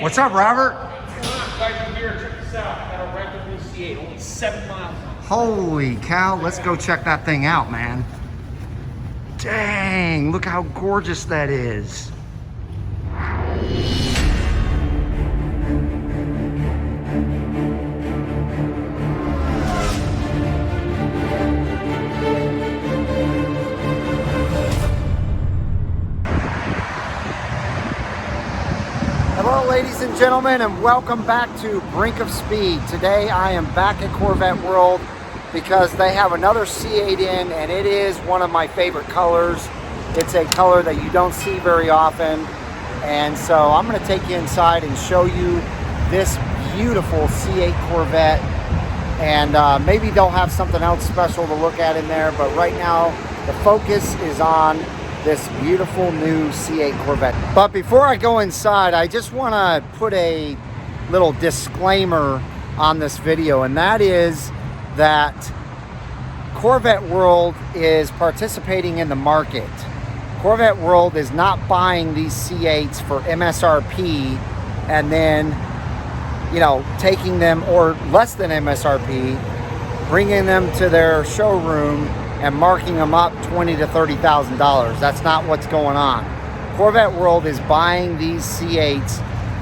What's up, Robert? Guys, come here and check this out. I got a regular blue C8, only 7 miles. Holy cow, let's go check that thing out, man. Dang, look how gorgeous that is. Hello ladies and gentlemen, and welcome back to Brink of Speed. Today I am back at Corvette World because they have another C8 in, and it is one of my favorite colors. It's a color that you don't see very often, and so I'm going to take you inside and show you this beautiful C8 Corvette, and maybe they'll have something else special to look at in there, but right now the focus is on this beautiful new C8 Corvette. But before I go inside, I just want to put a little disclaimer on this video, and that is that Corvette World is participating in the market. Corvette World is not buying these C8s for MSRP and then, you know, taking them, or less than MSRP, bringing them to their showroom and marking them up $20,000 to $30,000. That's not what's going on. Corvette World is buying these C8s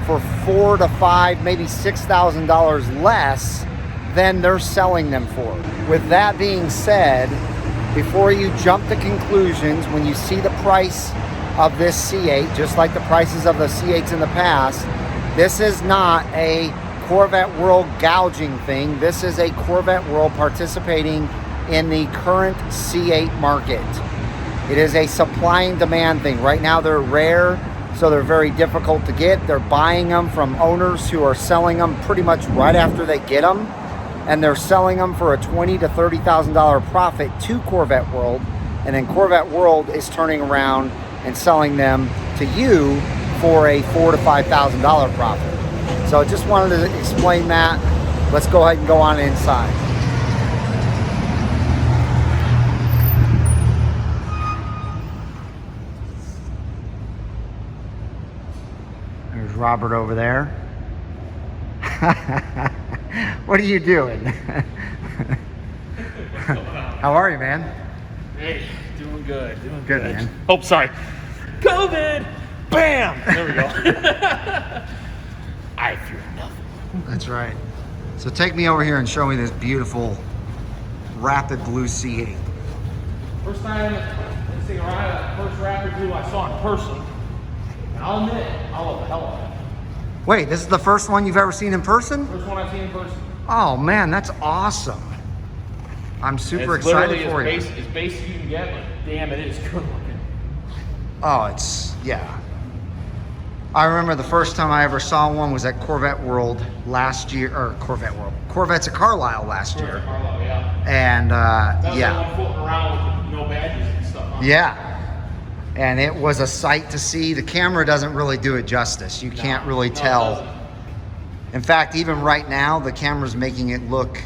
for $4,000 to $5,000, maybe $6,000 less than they're selling them for. With that being said, before you jump to conclusions, when you see the price of this C8, just like the prices of the C8s in the past, this is not a Corvette World gouging thing. This is a Corvette World participating in the current C8 market. It is a supply and demand thing. Right now they're rare, so they're very difficult to get. They're buying them from owners who are selling them pretty much right after they get them, and they're selling them for a $20,000 to $30,000 profit to Corvette World, and then Corvette World is turning around and selling them to you for a $4,000 to $5,000 profit. So I just wanted to explain that. Let's go ahead and go on inside. There's Robert over there. What are you doing? How are you, man? Hey, doing good, doing good. Good, man. Oh, sorry. COVID! Bam! There we go. I fear nothing. That's right. So take me over here and show me this beautiful Rapid Blue C8. First time this thing arrived, the first Rapid Blue I saw in person. And I'll admit, I love the hell out of it. Wait, this is the first one you've ever seen in person? First one I've seen in person. Oh man, that's awesome. I'm super excited for you. It's as base as you can get, but damn, it is good looking. Oh, it's, yeah. I remember the first time I ever saw one was at Corvette World last year, or Corvette World. Corvettes at Carlisle last year. Carlisle, yeah. And That's yeah. the one floating around with no badges and stuff on. Yeah. And it was a sight to see. The camera doesn't really do it justice. You can't really tell. In fact, even right now, the camera's making it look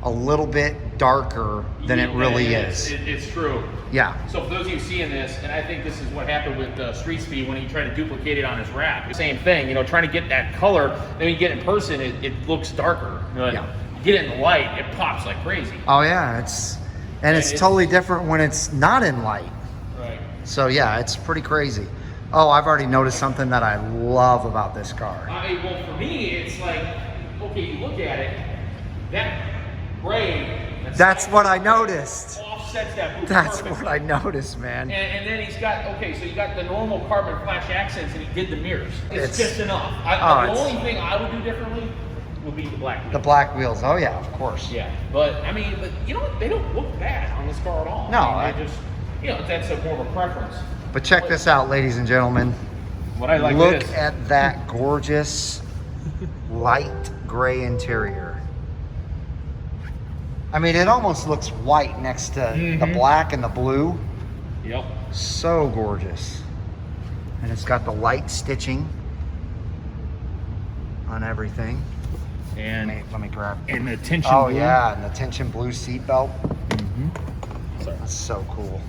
a little bit darker than it really is. It's true. Yeah. So for those of you seeing this, and I think this is what happened with Street Speed when he tried to duplicate it on his wrap. Same thing, you know, trying to get that color. Then when you get it in person, it looks darker. But Yeah. you get it in the light, it pops like crazy. Oh yeah, it's totally different when it's not in light. Right. So yeah, it's pretty crazy. Oh, I've already noticed something that I love about this car. Well, for me, it's like, okay, you look at it, that gray. That's what I noticed. Offsets that blue. That's perfectly. what I noticed, man. And then he's got, okay, so you got the normal carbon flash accents, and he did the mirrors. It's just enough. The only thing I would do differently would be the black wheels. The black wheels, oh yeah, of course. Yeah, but I mean, you know what? They don't look bad on this car at all. No, I mean, they just, you know, that's more of a preference. But check this out, ladies and gentlemen. What I like Look this. at that gorgeous light gray interior. I mean, it almost looks white next to the black and the blue. Yep. So gorgeous. And it's got the light stitching on everything. And let me grab. And the tension. Oh blue. yeah, and the tension blue seat belt. Sorry. That's so cool.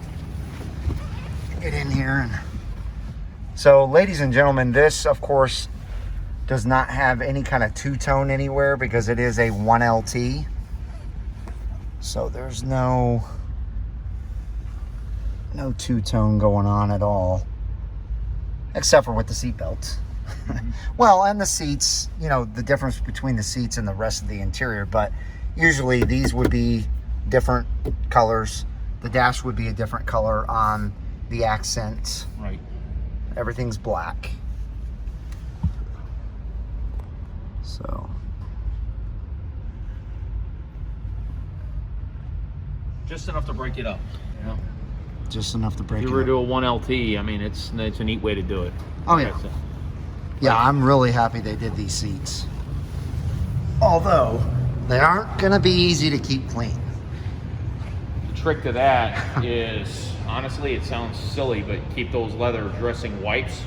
Get in here and. So, ladies and gentlemen, this, of course, Does not have any kind of two-tone anywhere because it is a 1LT. So there's no two-tone going on at all, except for with the seat belts. Well, and the seats, you know, the difference between the seats and the rest of the interior, but usually these would be different colors. The dash would be a different color on the accents. Right. Everything's black. So Just enough to break it up. You know? just enough to break If it you were up. to do a 1LT, I mean, it's a neat way to do it. Oh yeah. Yeah, I'm really happy they did these seats. Although they aren't gonna be easy to keep clean. The trick to that is, honestly, it sounds silly, but keep those leather dressing wipes.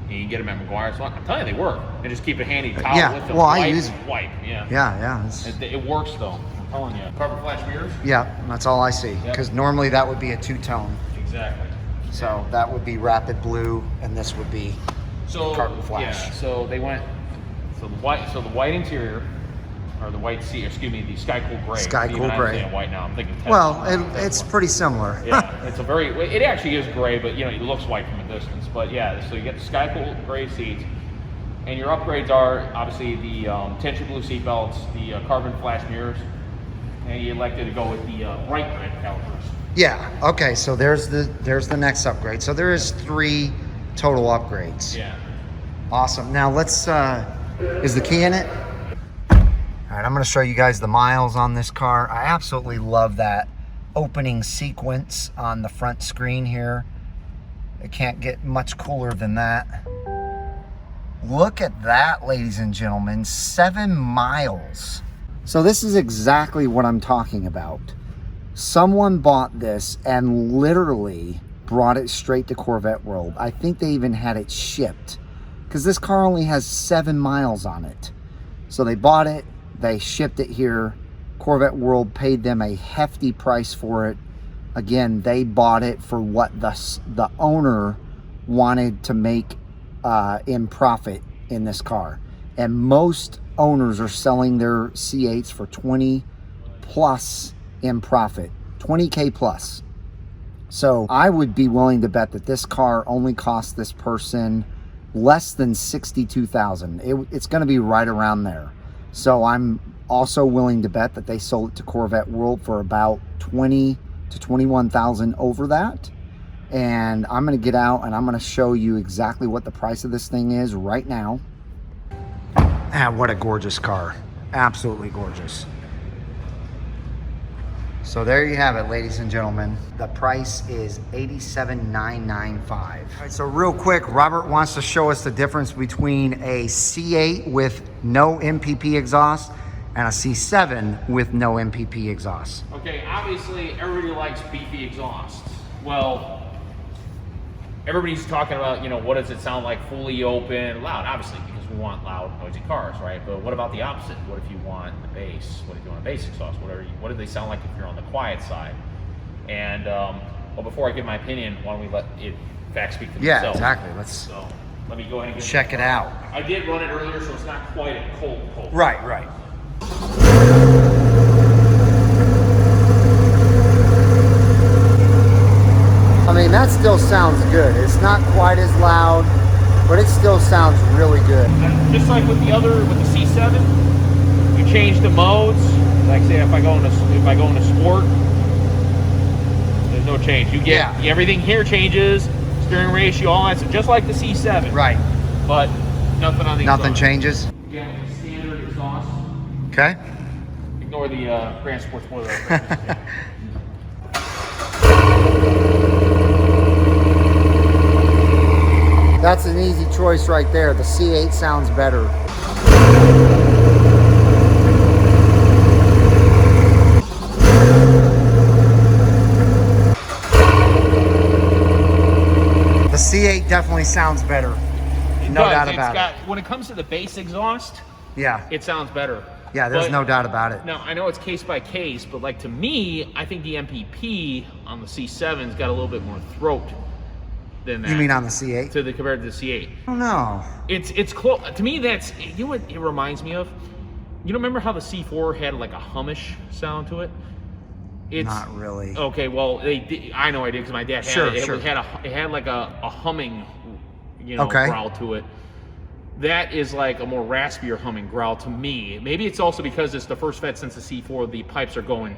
And you can get them at McGuire's. So I'm telling you, they work. And just keep a handy towel Yeah, with them. well, I wipe, use- wipe. Yeah. Yeah. It works though. I'm telling you. Carbon flash mirrors. Yeah, that's all I see. Yep. Because normally that would be a two-tone. Exactly. So that would be rapid blue, and this would be carbon flash. Yeah. So they went. So the white interior, or the white seat. Excuse me, the sky cool gray. Sky Even cool I'm gray. saying white now. I'm thinking. Well, Tesla. it's pretty similar. Yeah, it's a very. It actually is gray, but you know, it looks white from a distance. But yeah, so you get the sky cool gray seats, and your upgrades are obviously the tension blue seat belts, the carbon flash mirrors, and you elected to go with the bright red calipers. Yeah. Okay. So there's the next upgrade. So there is 3 total upgrades. Yeah. Awesome. Now let's. Is the key in it? All right. I'm going to show you guys the miles on this car. I absolutely love that opening sequence on the front screen here. It can't get much cooler than that. Look at that, ladies and gentlemen. 7 miles. So this is exactly what I'm talking about. Someone bought this and literally brought it straight to Corvette World. I think they even had it shipped because this car only has 7 miles on it. So they bought it, they shipped it here. Corvette World paid them a hefty price for it. Again, they bought it for what the owner wanted to make in profit in this car. And most owners are selling their C8s for 20 plus in profit, 20K plus. So I would be willing to bet that this car only cost this person less than $62,000. It's going to be right around there. So I'm also willing to bet that they sold it to Corvette World for about 20 to 21,000 over that. And I'm going to get out and I'm going to show you exactly what the price of this thing is right now. And what a gorgeous car. Absolutely gorgeous. So there you have it, ladies and gentlemen. The price is $87,995. All right, so real quick, Robert wants to show us the difference between a C8 with no MPP exhaust and a C7 with no MPP exhaust. Okay, obviously everybody likes beefy exhaust. Well, everybody's talking about, you know, what does it sound like fully open, loud, obviously, because we want loud, noisy cars, right? But what about the opposite? What if you want the bass? What if you want a bass exhaust? What do they sound like if you're on the quiet side? And, well, before I give my opinion, why don't we let it fact speak for Yeah, themselves? exactly. So let me go ahead and Check it out. I did run it earlier, so it's not quite a cold. Right. I mean, that still sounds good. It's not quite as loud, but it still sounds really good. Just like with the C7, you change the modes. Like say if I go into sport, there's no change. You get everything here changes, steering ratio, all that. So just like the C7. Right. But nothing on the Nothing exhaust. changes. Again, with the standard exhaust. Okay. Ignore the Grand Sport spoiler. That's an easy choice right there. The C8 sounds better. The C8 definitely sounds better. No doubt about it. When it comes to the bass exhaust, Yeah. it sounds better. Yeah, there's But- no doubt about it. Now, I know it's case by case, but like to me, I think the MPP on the C7's got a little bit more throat than that. You mean on the C8? Compared to the C8. I don't know. It's close to me. That's, you know what it reminds me of. You don't remember how the C4 had like a hummish sound to it? It's not really. Okay, well they did, I know I did because my dad had it. It had like a humming, growl to it. That is like a more raspier humming growl to me. Maybe it's also because it's the first Fed since the C4. The pipes are going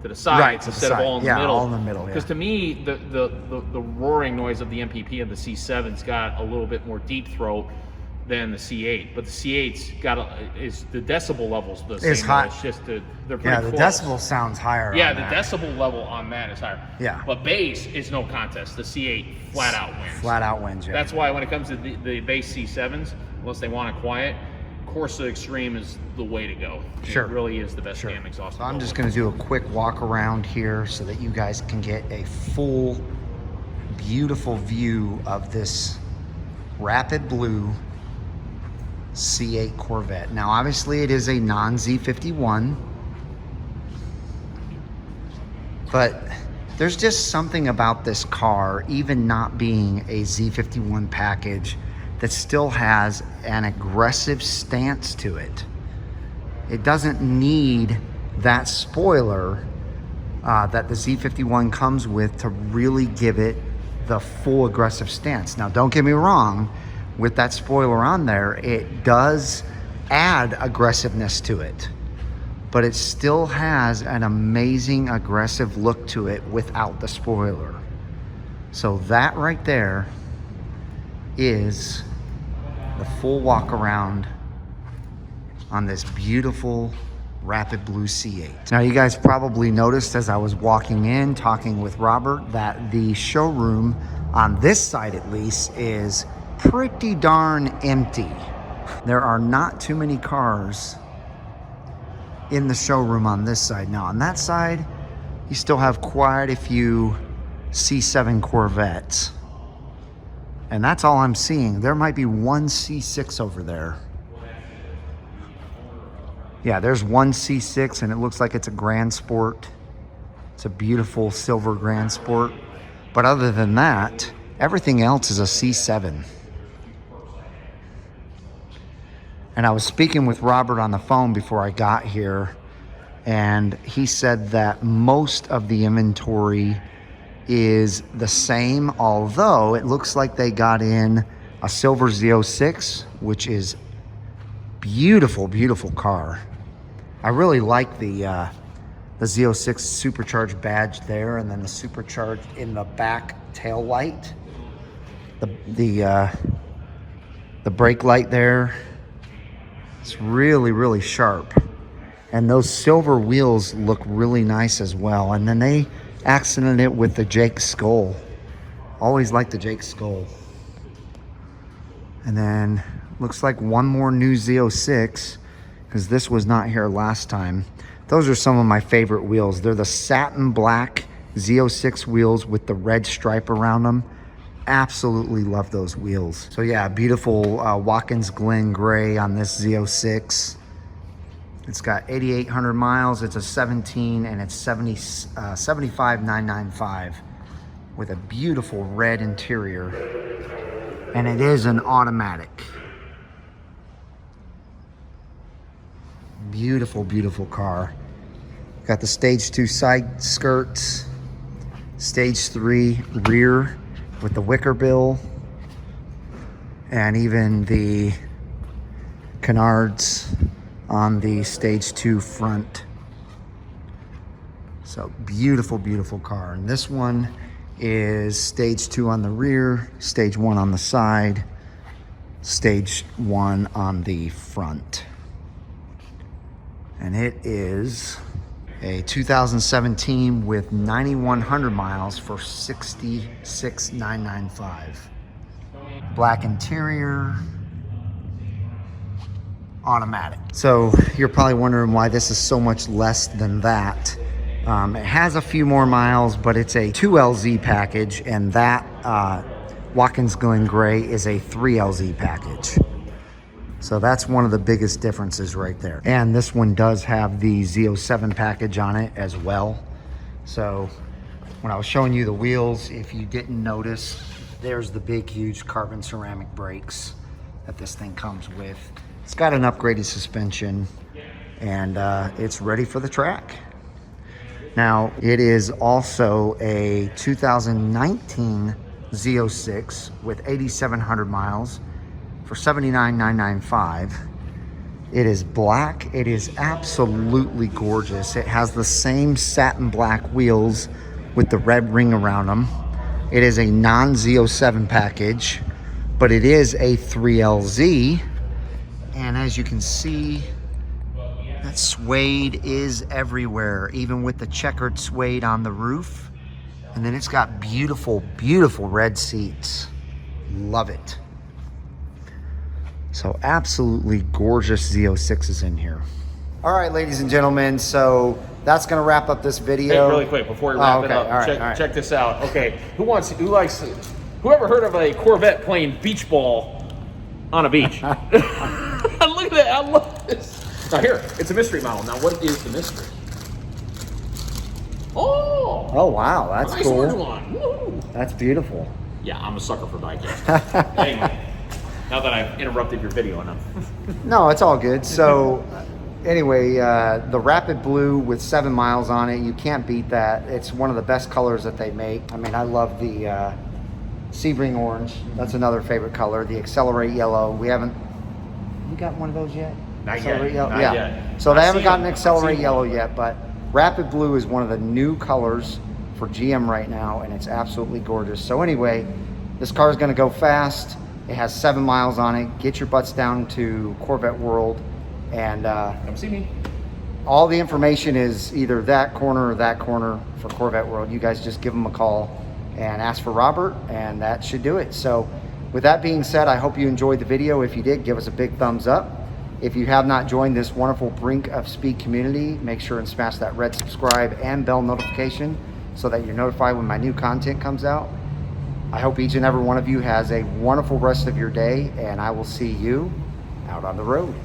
to the sides instead of all in the middle. All in the middle. Because to me, the roaring noise of the MPP of the C7's got a little bit more deep throat than the C8, but the C8's got the decibel levels the same. It's hot. It's just they're pretty the close. decibel sounds higher. Yeah, the decibel level on that is higher. Yeah. But bass is no contest. The C8 flat out wins. Flat out wins, yeah. That's why when it comes to the bass C7s, unless they want it quiet, Corsa Extreme is the way to go. Sure. It really is the best damn exhaust. So I'm just going to do a quick walk around here so that you guys can get a full, beautiful view of this rapid blue C8 Corvette. Now obviously it is a non-Z51, but there's just something about this car, even not being a Z51 package, that still has an aggressive stance to it. It doesn't need that spoiler that the Z51 comes with to really give it the full aggressive stance. Now don't get me wrong, with that spoiler on there, it does add aggressiveness to it, but it still has an amazing aggressive look to it without the spoiler. So that right there is the full walk around on this beautiful rapid blue C8. Now you guys probably noticed as I was walking in talking with Robert that the showroom on this side at least is pretty darn empty. There are not too many cars in the showroom on this side. Now on that side, you still have quite a few C7 Corvettes. And that's all I'm seeing. There might be one C6 over there. Yeah, there's one C6 and it looks like it's a Grand Sport. It's a beautiful silver Grand Sport. But other than that, everything else is a C7. And I was speaking with Robert on the phone before I got here, and he said that most of the inventory is the same, although it looks like they got in a silver Z06, which is beautiful, beautiful car. I really like the Z06 supercharged badge there, and then the supercharged in the back tail light, the brake light there. It's really, really sharp. And those silver wheels look really nice as well. And then they accented it with the Jake skull. Always like the Jake skull. And then looks like one more new Z06, because this was not here last time. Those are some of my favorite wheels. They're the satin black Z06 wheels with the red stripe around them. Absolutely love those wheels. So yeah, beautiful Watkins Glen gray on this Z06. It's got 8,800 miles. It's a 17 and it's 75,995 with a beautiful red interior. And it is an automatic. Beautiful, beautiful car. Got the stage 2 side skirts, stage 3 rear with the wicker bill, and even the canards on the stage 2 front. So beautiful, beautiful car. And this one is stage 2 on the rear, stage 1 on the side, stage 1 on the front. And it is a 2017 with 9,100 miles for $66,995. Black interior, automatic. So you're probably wondering why this is so much less than that. It has a few more miles, but it's a 2LZ package, and that Watkins Glen Gray is a 3LZ package. So that's one of the biggest differences right there. And this one does have the Z07 package on it as well. So when I was showing you the wheels, if you didn't notice, There's the big, huge carbon ceramic brakes that this thing comes with. It's got an upgraded suspension, and it's ready for the track. Now, it is also a 2019 Z06 with 8,700 miles for $79,995. It is black. It is absolutely gorgeous. It has the same satin black wheels with the red ring around them. It is a non-Z07 package, but it is a 3LZ. And as you can see, that suede is everywhere, even with the checkered suede on the roof. And then it's got beautiful, beautiful red seats. Love it. So absolutely gorgeous Z06s in here. All right, ladies and gentlemen, so that's gonna wrap up this video. Hey, really quick, before we wrap it up, all right. check this out. Okay, whoever heard of a Corvette playing beach ball on a beach? Look at that, I love this. Now here, it's a mystery model. Now what is the mystery? Oh wow, that's nice cool. orange one. Woo. That's beautiful. Yeah, I'm a sucker for diecast. Anyway, now that I've interrupted your video enough. No, it's all good. So anyway, the Rapid Blue with 7 miles on it, you can't beat that. It's one of the best colors that they make. I mean, I love the Sebring Orange. That's another favorite color. The Accelerate Yellow. We got one of those yet? Not Accelerate yet. Yellow? Not Yeah. yet. So they I've haven't seen gotten them. Accelerate I've seen Yellow them. yet, but Rapid Blue is one of the new colors for GM right now, and it's absolutely gorgeous. So anyway, this car is going to go fast. It has 7 miles on it. Get your butts down to Corvette World, and Come see me. all the information is either that corner or that corner for Corvette World. You guys just give them a call and ask for Robert, and that should do it. So with that being said, I hope you enjoyed the video. If you did, give us a big thumbs up. If you have not joined this wonderful Brink of Speed community, make sure and smash that red subscribe and bell notification so that you're notified when my new content comes out. I hope each and every one of you has a wonderful rest of your day, and I will see you out on the road.